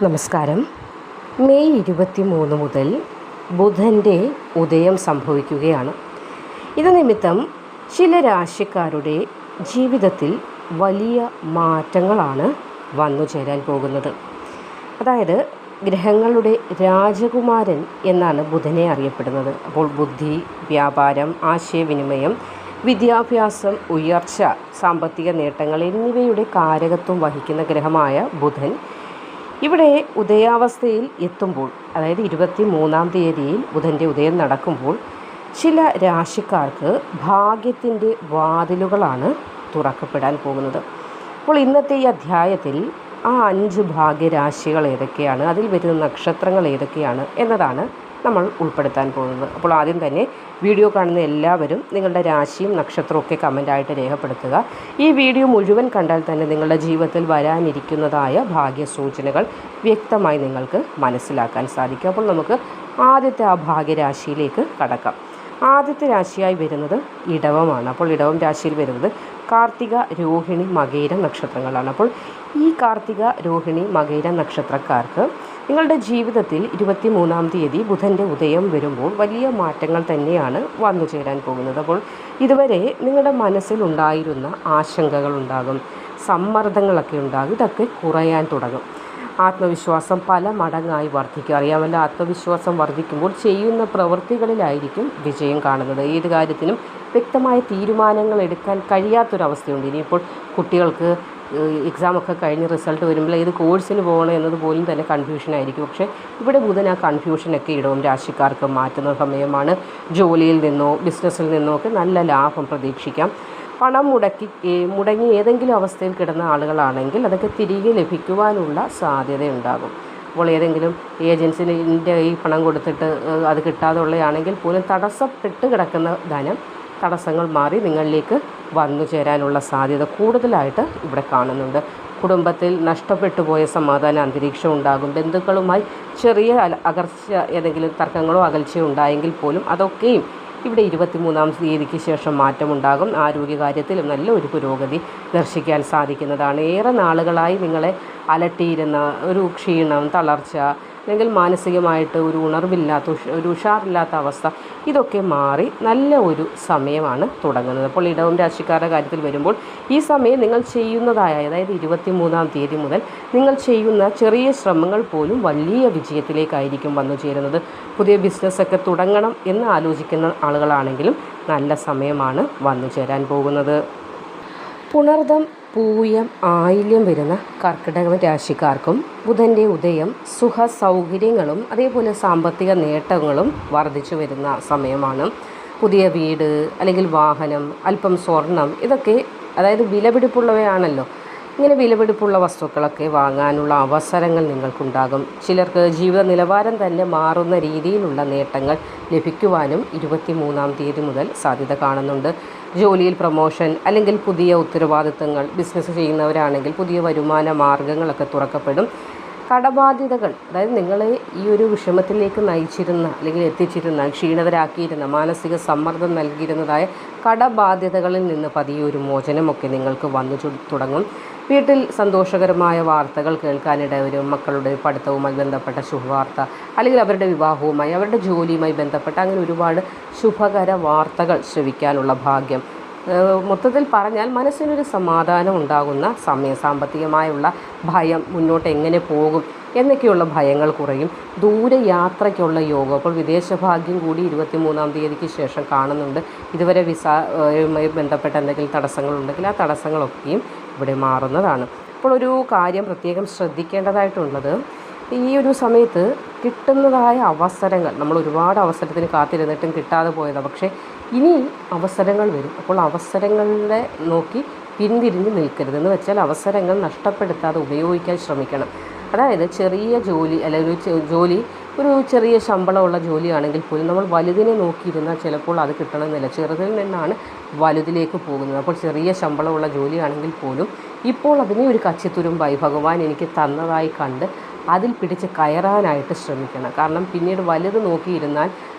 നമസ്കാരം. മെയ് 23 മുതൽ ബുധൻ്റെ ഉദയം സംഭവിക്കുകയാണ്. ഇത് നിമിത്തം ചില രാശിക്കാരുടെ ജീവിതത്തിൽ വലിയ മാറ്റങ്ങളാണ് വന്നു ചേരാൻ പോകുന്നത്. അതായത് ഗ്രഹങ്ങളുടെ രാജകുമാരൻ എന്നാണ് ബുധനെ അറിയപ്പെടുന്നത്. അപ്പോൾ ബുദ്ധി, വ്യാപാരം, ആശയവിനിമയം, വിദ്യാഭ്യാസം, ഉയർച്ച, സാമ്പത്തിക നേട്ടങ്ങൾ എന്നിവയുടെ കാരകത്വം വഹിക്കുന്ന ഗ്രഹമായ ബുധൻ ഇവിടെ ഉദയാവസ്ഥയിൽ എത്തുമ്പോൾ, അതായത് 23-ാം തീയതിയിൽ ബുധൻ്റെ ഉദയം നടക്കുമ്പോൾ ചില രാശിക്കാർക്ക് ഭാഗ്യത്തിൻ്റെ വാതിലുകളാണ് തുറക്കപ്പെടാൻ പോകുന്നത്. അപ്പോൾ ഇന്നത്തെ ഈ അധ്യായത്തിൽ ആ 5 ഭാഗ്യരാശികൾ ഏതൊക്കെയാണ്, അതിൽ വരുന്ന നക്ഷത്രങ്ങൾ ഏതൊക്കെയാണ് എന്നതാണ് നമ്മൾ ഉൾപ്പെടുത്താൻ പോകുന്നത്. അപ്പോൾ ആദ്യം തന്നെ വീഡിയോ കാണുന്ന എല്ലാവരും നിങ്ങളുടെ രാശിയും നക്ഷത്രമൊക്കെ കമൻ്റായിട്ട് രേഖപ്പെടുത്തുക. ഈ വീഡിയോ മുഴുവൻ കണ്ടാൽ തന്നെ നിങ്ങളുടെ ജീവിതത്തിൽ വരാനിരിക്കുന്നതായ ഭാഗ്യസൂചനകൾ വ്യക്തമായി നിങ്ങൾക്ക് മനസ്സിലാക്കാൻ സാധിക്കും. അപ്പോൾ നമുക്ക് ആദ്യത്തെ ആ ഭാഗ്യരാശിയിലേക്ക് കടക്കാം. ആദ്യത്തെ രാശിയായി വരുന്നത് ഇടവമാണ്. അപ്പോൾ ഇടവം രാശിയിൽ വരുന്നത് കാർത്തിക, രോഹിണി, മകയിര നക്ഷത്രങ്ങളാണ്. അപ്പോൾ ഈ കാർത്തിക, രോഹിണി, മകയിര നക്ഷത്രക്കാർക്ക് നിങ്ങളുടെ ജീവിതത്തിൽ 23-ാം തീയതി ബുധൻ്റെ ഉദയം വരുമ്പോൾ വലിയ മാറ്റങ്ങൾ തന്നെയാണ് വന്നു ചേരാൻ പോകുന്നത്. അപ്പോൾ ഇതുവരെ നിങ്ങളുടെ മനസ്സിലുണ്ടായിരുന്ന ആശങ്കകളുണ്ടാകും, സമ്മർദ്ദങ്ങളൊക്കെ ഉണ്ടാകും. ഇതൊക്കെ കുറയാൻ തുടങ്ങും. ആത്മവിശ്വാസം പല മടങ്ങായി വർദ്ധിക്കും. അറിയാമല്ലോ, ആത്മവിശ്വാസം വർദ്ധിക്കുമ്പോൾ ചെയ്യുന്ന പ്രവൃത്തികളിലായിരിക്കും വിജയം കാണുന്നത്. ഏത് കാര്യത്തിനും വ്യക്തമായ തീരുമാനങ്ങൾ എടുക്കാൻ കഴിയാത്തൊരവസ്ഥയുണ്ട്. ഇനിയിപ്പോൾ കുട്ടികൾക്ക് എക്സാമൊക്കെ കഴിഞ്ഞ് റിസൾട്ട് വരുമ്പോൾ ഏത് കോഴ്സിന് പോകണം എന്നതുപോലും തന്നെ കൺഫ്യൂഷനായിരിക്കും. പക്ഷേ ഇവിടെ ബുധൻ ആ കൺഫ്യൂഷനൊക്കെ ഇടവും രാശിക്കാർക്ക് മാറ്റുന്ന സമയമാണ്. ജോലിയിൽ നിന്നോ ബിസിനസ്സിൽ നിന്നോ ഒക്കെ നല്ല ലാഭം പ്രതീക്ഷിക്കാം. പണം മുടങ്ങി ഏതെങ്കിലും അവസ്ഥയിൽ കിടന്ന ആളുകളാണെങ്കിൽ അതൊക്കെ തിരികെ ലഭിക്കുവാനുള്ള സാധ്യതയുണ്ടാകും. അപ്പോൾ ഏതെങ്കിലും ഏജൻസിൻ്റെ ഈ പണം കൊടുത്തിട്ട് അത് കിട്ടാതെ ഉള്ളതാണെങ്കിൽ പോലും തടസ്സപ്പെട്ട് കിടക്കുന്ന ധനം തടസ്സങ്ങൾ മാറി നിങ്ങളിലേക്ക് വന്നു ചേരാനുള്ള സാധ്യത കൂടുതലായിട്ട് ഇവിടെ കാണുന്നുണ്ട്. കുടുംബത്തിൽ നഷ്ടപ്പെട്ടു പോയ സമാധാന അന്തരീക്ഷം ഉണ്ടാകും. ബന്ധുക്കളുമായി ചെറിയ അകർച്ച, ഏതെങ്കിലും തർക്കങ്ങളോ അകൽച്ചയോ ഉണ്ടായെങ്കിൽ പോലും അതൊക്കെയും ഇവിടെ 23-ാം തീയതിക്ക് ശേഷം മാറ്റമുണ്ടാകും. ആരോഗ്യകാര്യത്തിൽ നല്ലൊരു പുരോഗതി ദർശിക്കാൻ സാധിക്കുന്നതാണ്. ഏറെ നാളുകളായി നിങ്ങളെ അലട്ടിയിരുന്ന ഒരു ക്ഷീണം, തളർച്ച, അല്ലെങ്കിൽ മാനസികമായിട്ട് ഒരു ഉണർവില്ലാത്ത, ഒരു ഉഷാറില്ലാത്ത അവസ്ഥ, ഇതൊക്കെ മാറി നല്ല ഒരു സമയമാണ് തുടങ്ങുന്നത്. അപ്പോൾ ഇടവം രാശിക്കാരുടെ കാര്യത്തിൽ വരുമ്പോൾ ഈ സമയം നിങ്ങൾ ചെയ്യുന്നതായ, അതായത് 23-ാം തീയതി മുതൽ നിങ്ങൾ ചെയ്യുന്ന ചെറിയ ശ്രമങ്ങൾ പോലും വലിയ വിജയത്തിലേക്കായിരിക്കും വന്നു ചേരുന്നത്. പുതിയ ബിസിനസ്സൊക്കെ തുടങ്ങണം എന്ന് ആലോചിക്കുന്ന ആളുകളാണെങ്കിലും നല്ല സമയമാണ് വന്നു ചേരാൻ പോകുന്നത്. പുണർദം, പൂയം, ആയില്യം വരുന്ന കർക്കിടക രാശിക്കാർക്കും ബുധൻ്റെ ഉദയം സുഖ സൗകര്യങ്ങളും അതേപോലെ സാമ്പത്തിക നേട്ടങ്ങളും വർദ്ധിച്ചു വരുന്ന സമയമാണ്. പുതിയ വീട് അല്ലെങ്കിൽ വാഹനം, അല്പം സ്വർണം, ഇതൊക്കെ അതായത് വിലപിടിപ്പുള്ളവയാണല്ലോ. ഇങ്ങനെ വിലപിടിപ്പുള്ള വസ്തുക്കളൊക്കെ വാങ്ങാനുള്ള അവസരങ്ങൾ നിങ്ങൾക്കുണ്ടാകും. ചിലർക്ക് ജീവിത നിലവാരം തന്നെ മാറുന്ന രീതിയിലുള്ള നേട്ടങ്ങൾ ലഭിക്കുവാനും 23-ാം തീയതി മുതൽ സാധ്യത കാണുന്നുണ്ട്. ജോലിയിൽ പ്രൊമോഷൻ അല്ലെങ്കിൽ പുതിയ ഉത്തരവാദിത്തങ്ങൾ, ബിസിനസ് ചെയ്യുന്നവരാണെങ്കിൽ പുതിയ വരുമാന മാർഗങ്ങളൊക്കെ തുറക്കപ്പെടും. കടബാധ്യതകൾ, അതായത് നിങ്ങളെ ഈ ഒരു വിഷമത്തിലേക്ക് നയിച്ചിരുന്ന അല്ലെങ്കിൽ എത്തിച്ചിരുന്ന, ക്ഷീണിതരാക്കിയിരുന്ന, മാനസിക സമ്മർദ്ദം നൽകിയിരുന്നതായ കടബാധ്യതകളിൽ നിന്ന് പതിയെ ഒരു മോചനമൊക്കെ നിങ്ങൾക്ക് വന്നു തുടങ്ങും. വീട്ടിൽ സന്തോഷകരമായ വാർത്തകൾ കേൾക്കാനിടവരും. മക്കളുടെ പഠിത്തവുമായി ബന്ധപ്പെട്ട ശുഭവാർത്ത, അല്ലെങ്കിൽ അവരുടെ വിവാഹവുമായി, അവരുടെ ജോലിയുമായി ബന്ധപ്പെട്ട അങ്ങനെ ഒരുപാട് ശുഭകര വാർത്തകൾ ശ്രവിക്കാനുള്ള ഭാഗ്യം. മൊത്തത്തിൽ പറഞ്ഞാൽ മനസ്സിനൊരു സമാധാനം ഉണ്ടാകുന്ന സമയം. സാമ്പത്തികമായുള്ള ഭയം, മുന്നോട്ട് എങ്ങനെ പോകും എന്നൊക്കെയുള്ള ഭയങ്ങൾ കുറയും. ദൂരയാത്രയ്ക്കുള്ള യോഗം, അപ്പോൾ വിദേശഭാഗ്യം കൂടി 23-ാം തീയതിക്ക് ശേഷം കാണുന്നുണ്ട്. ഇതുവരെ വിസയുമായി ബന്ധപ്പെട്ട എന്തെങ്കിലും തടസ്സങ്ങളുണ്ടെങ്കിൽ ആ തടസ്സങ്ങളൊക്കെയും ഇവിടെ മാറുന്നതാണ്. അപ്പോൾ ഒരു കാര്യം പ്രത്യേകം ശ്രദ്ധിക്കേണ്ടതായിട്ടുള്ളത്, ഈ ഒരു സമയത്ത് കിട്ടുന്നതായ അവസരങ്ങൾ, നമ്മൾ ഒരുപാട് അവസരത്തിന് കാത്തിരുന്നിട്ടും കിട്ടാതെ പോയതാണ്. പക്ഷേ ഇനി അവസരങ്ങൾ വരും. അപ്പോൾ അവസരങ്ങളെ നോക്കി പിന്തിരിഞ്ഞ് നിൽക്കരുത്. എന്ന് വെച്ചാൽ അവസരങ്ങൾ നഷ്ടപ്പെടുത്താതെ ഉപയോഗിക്കാൻ ശ്രമിക്കണം. അതായത് ചെറിയ ജോലി, അല്ലെങ്കിൽ ഒരു ചെറിയ ശമ്പളമുള്ള ജോലിയാണെങ്കിൽ പോലും നമ്മൾ വലുതിനെ നോക്കിയിരുന്നാൽ ചിലപ്പോൾ അത് കിട്ടണമെന്നില്ല. ചെറുതിൽ നിന്നാണ് വലുതിലേക്ക് പോകുന്നത്. അപ്പോൾ ചെറിയ ശമ്പളമുള്ള ജോലിയാണെങ്കിൽ പോലും ഇപ്പോൾ അതിനെ ഒരു കച്ചിത്തുരുമ്പായി ഭഗവാൻ എനിക്ക് തന്നതായി കണ്ട് അതിൽ പിടിച്ച് കയറാനായിട്ട് ശ്രമിക്കണം. കാരണം പിന്നീട് വലുത് നോക്കിയിരുന്നാൽ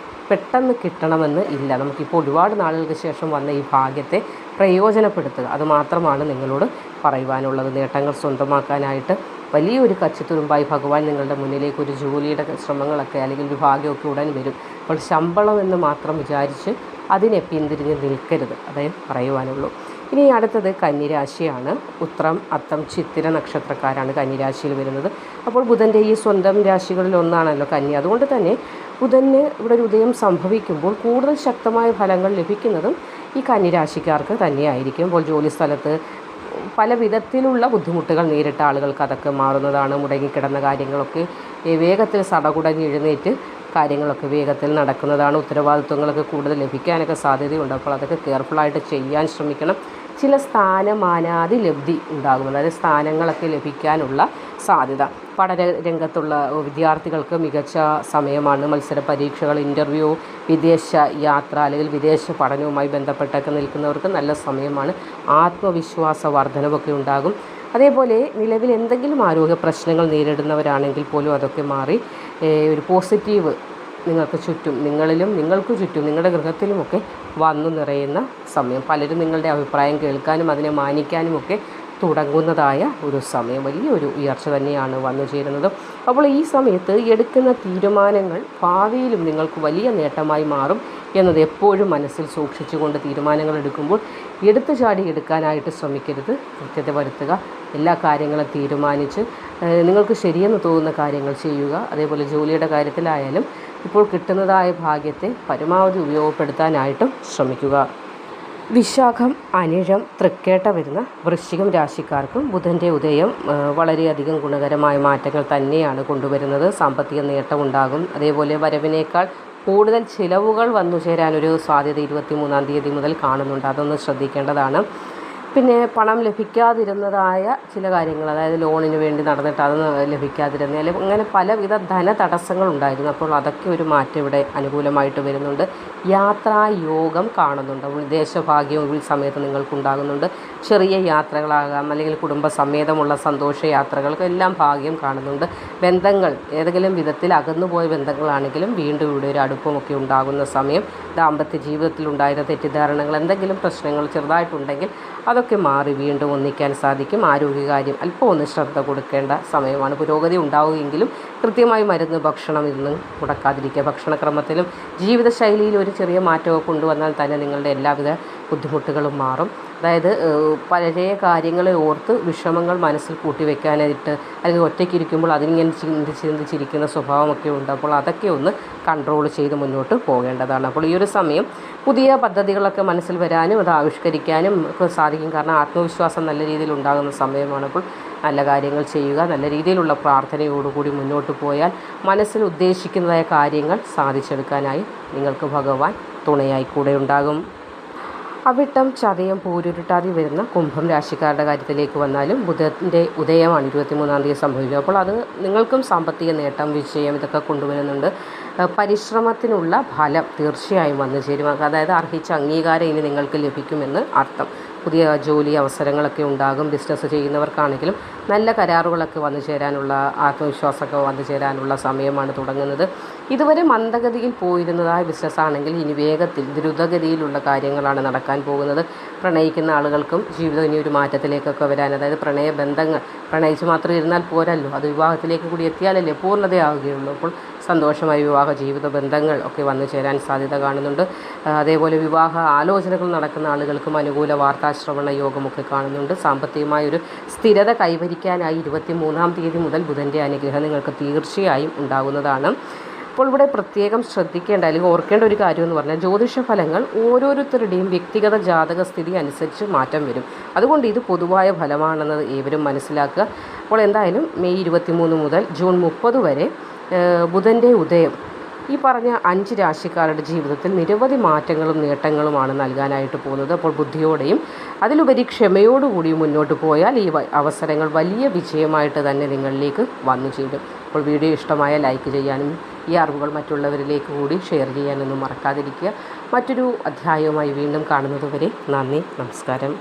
പെട്ടെന്ന് കിട്ടണമെന്ന് ഇല്ല. നമുക്കിപ്പോൾ ഒരുപാട് നാളുകൾക്ക് ശേഷം വന്ന ഈ ഭാഗ്യത്തെ പ്രയോജനപ്പെടുത്തുക, അതുമാത്രമാണ് നിങ്ങളോട് പറയുവാനുള്ളത്. നേട്ടങ്ങൾ സ്വന്തമാക്കാനായിട്ട് വലിയൊരു കച്ചിത്തുരുമ്പായി ഭഗവാൻ നിങ്ങളുടെ മുന്നിലേക്ക് ഒരു ജോലിയുടെ ശ്രമങ്ങളൊക്കെ അല്ലെങ്കിൽ ഒരു ഭാഗ്യമൊക്കെ ഉടൻ വരും. അപ്പോൾ ശമ്പളം എന്ന് മാത്രം വിചാരിച്ച് അതിനെ പിന്തിരിഞ്ഞ് നിൽക്കരുത്, അതേ പറയുവാനുള്ളൂ. ഇനി അടുത്തത് കന്നിരാശിയാണ്. ഉത്രം, അത്തം, ചിത്തിര നക്ഷത്രക്കാരാണ് കന്നിരാശിയിൽ വരുന്നത്. അപ്പോൾ ബുധൻ്റെ ഈ സ്വന്തം രാശികളിൽ ഒന്നാണല്ലോ കന്നി. അതുകൊണ്ട് തന്നെ ബുധന് ഇവിടെ ഒരു ഉദയം സംഭവിക്കുമ്പോൾ കൂടുതൽ ശക്തമായ ഫലങ്ങൾ ലഭിക്കുന്നതും ഈ കന്നിരാശിക്കാർക്ക് തന്നെയായിരിക്കും. അപ്പോൾ ജോലി സ്ഥലത്ത് പല വിധത്തിലുള്ള ബുദ്ധിമുട്ടുകൾ നേരിട്ട ആളുകൾക്ക് അതൊക്കെ മാറുന്നതാണ്. മുടങ്ങിക്കിടന്ന കാര്യങ്ങളൊക്കെ വേഗത്തിൽ സടകുടഞ്ഞ് എഴുന്നേറ്റ് കാര്യങ്ങളൊക്കെ വേഗത്തിൽ നടക്കുന്നതാണ്. ഉത്തരവാദിത്വങ്ങളൊക്കെ കൂടുതൽ ലഭിക്കാനൊക്കെ സാധ്യതയുണ്ട്. അപ്പോൾ അതൊക്കെ കെയർഫുള്ളായിട്ട് ചെയ്യാൻ ശ്രമിക്കണം. ചില സ്ഥാനമാനാദി ലബ്ധി ഉണ്ടാകും, അതായത് സ്ഥാനങ്ങളൊക്കെ ലഭിക്കാനുള്ള സാധ്യത. പഠന രംഗത്തുള്ള വിദ്യാർത്ഥികൾക്ക് മികച്ച സമയമാണ്. മത്സര പരീക്ഷകൾ, ഇൻ്റർവ്യൂ, വിദേശ യാത്ര അല്ലെങ്കിൽ വിദേശ പഠനവുമായി ബന്ധപ്പെട്ടൊക്കെ നിൽക്കുന്നവർക്ക് നല്ല സമയമാണ്. ആത്മവിശ്വാസ വർധനവൊക്കെ ഉണ്ടാകും. അതേപോലെ നിലവിൽ എന്തെങ്കിലും ആരോഗ്യ പ്രശ്നങ്ങൾ നേരിടുന്നവരാണെങ്കിൽ പോലും അതൊക്കെ മാറി ഒരു പോസിറ്റീവ് നിങ്ങൾക്ക് ചുറ്റും, നിങ്ങൾക്ക് ചുറ്റും, നിങ്ങളുടെ ഗൃഹത്തിലുമൊക്കെ വന്നു നിറയുന്ന സമയം. പലരും നിങ്ങളുടെ അഭിപ്രായം കേൾക്കാനും അതിനെ മാനിക്കാനുമൊക്കെ തുടങ്ങുന്നതായ ഒരു സമയം. വലിയൊരു ഉയർച്ച തന്നെയാണ് വന്നു ചേരുന്നത്. അപ്പോൾ ഈ സമയത്ത് എടുക്കുന്ന തീരുമാനങ്ങൾ ഭാവിയിലും നിങ്ങൾക്ക് വലിയ നേട്ടമായി മാറും എന്നത് എപ്പോഴും മനസ്സിൽ സൂക്ഷിച്ചുകൊണ്ട് തീരുമാനങ്ങൾ എടുക്കുമ്പോൾ എടുത്തു ചാടി എടുക്കാനായിട്ട് ശ്രമിക്കരുത്. കൃത്യത വരുത്തുക. എല്ലാ കാര്യങ്ങളും തീരുമാനിച്ച് നിങ്ങൾക്ക് ശരിയെന്ന് തോന്നുന്ന കാര്യങ്ങൾ ചെയ്യുക. അതേപോലെ ജോലിയുടെ കാര്യത്തിലായാലും ഇപ്പോൾ കിട്ടുന്നതായ ഭാഗ്യത്തെ പരമാവധി ഉപയോഗപ്പെടുത്താനായിട്ടും ശ്രമിക്കുക. വിശാഖം, അനിഴം, തൃക്കേട്ട വരുന്ന വൃശ്ചികം രാശിക്കാർക്കും ബുധൻ്റെ ഉദയം വളരെയധികം ഗുണകരമായ മാറ്റങ്ങൾ തന്നെയാണ് കൊണ്ടുവരുന്നത്. സാമ്പത്തിക നേട്ടമുണ്ടാകും. അതേപോലെ വരവിനേക്കാൾ കൂടുതൽ ചിലവുകൾ വന്നു ചേരാനൊരു സാധ്യത 23-ാം തീയതി മുതൽ കാണുന്നുണ്ട്. അതൊന്ന് ശ്രദ്ധിക്കേണ്ടതാണ്. പിന്നെ പണം ലഭിക്കാതിരുന്നതായ ചില കാര്യങ്ങൾ, അതായത് ലോണിന് വേണ്ടി നടന്നിട്ട് അത് ലഭിക്കാതിരുന്ന, അല്ലെങ്കിൽ അങ്ങനെ പലവിധ ധന തടസ്സങ്ങളുണ്ടായിരുന്നു. അപ്പോൾ അതൊക്കെ ഒരു മാറ്റം ഇവിടെ അനുകൂലമായിട്ട് വരുന്നുണ്ട്. യാത്രായോഗം കാണുന്നുണ്ട്. വിദേശഭാഗ്യം ഈ സമയത്ത് നിങ്ങൾക്കുണ്ടാകുന്നുണ്ട്. ചെറിയ യാത്രകളാകാം, അല്ലെങ്കിൽ കുടുംബസമേതമുള്ള സന്തോഷയാത്രകൾക്ക് എല്ലാം ഭാഗ്യം കാണുന്നുണ്ട്. ബന്ധങ്ങൾ ഏതെങ്കിലും വിധത്തിൽ അകന്നുപോയ ബന്ധങ്ങളാണെങ്കിലും വീണ്ടും ഇവിടെ ഒരു അടുപ്പമൊക്കെ ഉണ്ടാകുന്ന സമയം. ദാമ്പത്യ ജീവിതത്തിലുണ്ടായിരുന്ന തെറ്റിദ്ധാരണകൾ, എന്തെങ്കിലും പ്രശ്നങ്ങൾ ചെറുതായിട്ടുണ്ടെങ്കിൽ അതൊക്കെ മാറി വീണ്ടും ഒന്നിക്കാൻ സാധിക്കും. ആരോഗ്യകാര്യം അല്പം ഒന്ന് ശ്രദ്ധ കൊടുക്കേണ്ട സമയമാണ്. പുരോഗതി ഉണ്ടാവുമെങ്കിലും കൃത്യമായി മരുന്ന്, ഭക്ഷണം ഇതൊന്നും മുടക്കാതിരിക്കുക. ഭക്ഷണക്രമത്തിലും ജീവിതശൈലിയിലും ഒരു ചെറിയ മാറ്റമൊക്കെ കൊണ്ടുവന്നാൽ തന്നെ നിങ്ങളുടെ എല്ലാവിധ ബുദ്ധിമുട്ടുകളും മാറും. അതായത് പഴയ കാര്യങ്ങളെ ഓർത്ത് വിഷമങ്ങൾ മനസ്സിൽ കൂട്ടിവെക്കാനായിട്ട് അല്ലെങ്കിൽ ഒറ്റയ്ക്കിരിക്കുമ്പോൾ അതിനിങ്ങനെ ചിന്തിച്ചിരിക്കുന്ന സ്വഭാവമൊക്കെ ഉണ്ട്. അപ്പോൾ അതൊക്കെ ഒന്ന് കൺട്രോൾ ചെയ്ത് മുന്നോട്ട് പോകേണ്ടതാണ്. അപ്പോൾ ഈ ഒരു സമയം പുതിയ പദ്ധതികളൊക്കെ മനസ്സിൽ വരാനും അത് ആവിഷ്കരിക്കാനും ഒക്കെ സാധിക്കും. കാരണം ആത്മവിശ്വാസം നല്ല രീതിയിൽ ഉണ്ടാകുന്ന സമയമാണ്. അപ്പോൾ നല്ല കാര്യങ്ങൾ ചെയ്യുക. നല്ല രീതിയിലുള്ള പ്രാർത്ഥനയോടുകൂടി മുന്നോട്ട് പോയാൽ മനസ്സിൽ ഉദ്ദേശിക്കുന്നതായ കാര്യങ്ങൾ സാധിച്ചെടുക്കാനായി നിങ്ങൾക്ക് ഭഗവാൻ തുണയായി കൂടെ ഉണ്ടാകും. അവിട്ടം, ചതയം, പൂരുരുട്ടാതി വരുന്ന കുംഭം രാശിക്കാരുടെ കാര്യത്തിലേക്ക് വന്നാലും ബുധൻ്റെ ഉദയമാണ് 23-ാം തീയതി സംഭവിക്കുക. അപ്പോൾ അത് നിങ്ങൾക്കും സാമ്പത്തിക നേട്ടം, വിജയം ഇതൊക്കെ കൊണ്ടുവരുന്നുണ്ട്. പരിശ്രമത്തിനുള്ള ഫലം തീർച്ചയായും വന്നു ചേരും. അതായത് അർഹിച്ച അംഗീകാരം ഇനി നിങ്ങൾക്ക് ലഭിക്കുമെന്ന് അർത്ഥം. പുതിയ ജോലി അവസരങ്ങളൊക്കെ ഉണ്ടാകും. ബിസിനസ് ചെയ്യുന്നവർക്കാണെങ്കിലും നല്ല കരാറുകളൊക്കെ വന്നു ചേരാനുള്ള, ആത്മവിശ്വാസമൊക്കെ വന്നു ചേരാനുള്ള സമയമാണ് തുടങ്ങുന്നത്. ഇതുവരെ മന്ദഗതിയിൽ പോയിരുന്നതായ ബിസിനസ്സാണെങ്കിൽ ഇനി വേഗത്തിൽ ദ്രുതഗതിയിലുള്ള കാര്യങ്ങളാണ് നടക്കാൻ പോകുന്നത്. പ്രണയിക്കുന്ന ആളുകൾക്കും ജീവിതം ഇനി ഒരു മാറ്റത്തിലേക്കൊക്കെ വരാൻ, അതായത് പ്രണയബന്ധങ്ങൾ പ്രണയിച്ച് മാത്രം ഇരുന്നാൽ പോരല്ലോ, അത് വിവാഹത്തിലേക്ക് കൂടി എത്തിയാലല്ലേ പൂർണ്ണതയാവുകയുള്ളൂ. അപ്പോൾ സന്തോഷമായ വിവാഹ ജീവിത ബന്ധങ്ങൾ ഒക്കെ വന്നു ചേരാൻ സാധ്യത കാണുന്നുണ്ട്. അതേപോലെ വിവാഹ ആലോചനകൾ നടക്കുന്ന ആളുകൾക്കും അനുകൂല വാർത്താശ്രവണ യോഗമൊക്കെ കാണുന്നുണ്ട്. സാമ്പത്തികമായൊരു സ്ഥിരത കൈവരിക്കാനായി 23-ാം തീയതി മുതൽ ബുധൻ്റെ അനുഗ്രഹം നിങ്ങൾക്ക് തീർച്ചയായും ഉണ്ടാകുന്നതാണ്. അപ്പോൾ ഇവിടെ പ്രത്യേകം ശ്രദ്ധിക്കേണ്ട അല്ലെങ്കിൽ ഓർക്കേണ്ട ഒരു കാര്യം എന്ന് പറഞ്ഞാൽ ജ്യോതിഷ ഫലങ്ങൾ ഓരോരുത്തരുടെയും വ്യക്തിഗത ജാതക സ്ഥിതി അനുസരിച്ച് മാറ്റം വരും. അതുകൊണ്ട് ഇത് പൊതുവായ ഫലമാണെന്നത് ഏവരും മനസ്സിലാക്കുക. അപ്പോൾ എന്തായാലും മെയ് 23 മുതൽ ജൂൺ 30 വരെ ബുധൻ്റെ ഉദയം ഈ പറഞ്ഞ 5 രാശിക്കാരുടെ ജീവിതത്തിൽ നിരവധി മാറ്റങ്ങളും നേട്ടങ്ങളുമാണ് നൽകാനായിട്ട് പോകുന്നത്. അപ്പോൾ ബുദ്ധിയോടെയും അതിലുപരി ക്ഷമയോടുകൂടി മുന്നോട്ട് പോയാൽ ഈ അവസരങ്ങൾ വലിയ വിജയമായിട്ട് തന്നെ നിങ്ങളിലേക്ക് വന്നു ചേരും. അപ്പോൾ വീഡിയോ ഇഷ്ടമായ ലൈക്ക് ചെയ്യാനും ഈ അറിവുകൾ മറ്റുള്ളവരിലേക്ക് കൂടി ഷെയർ ചെയ്യാനൊന്നും മറക്കാതിരിക്കുക. മറ്റൊരു അധ്യായവുമായി വീണ്ടും കാണുന്നതുവരെ നന്ദി, നമസ്കാരം.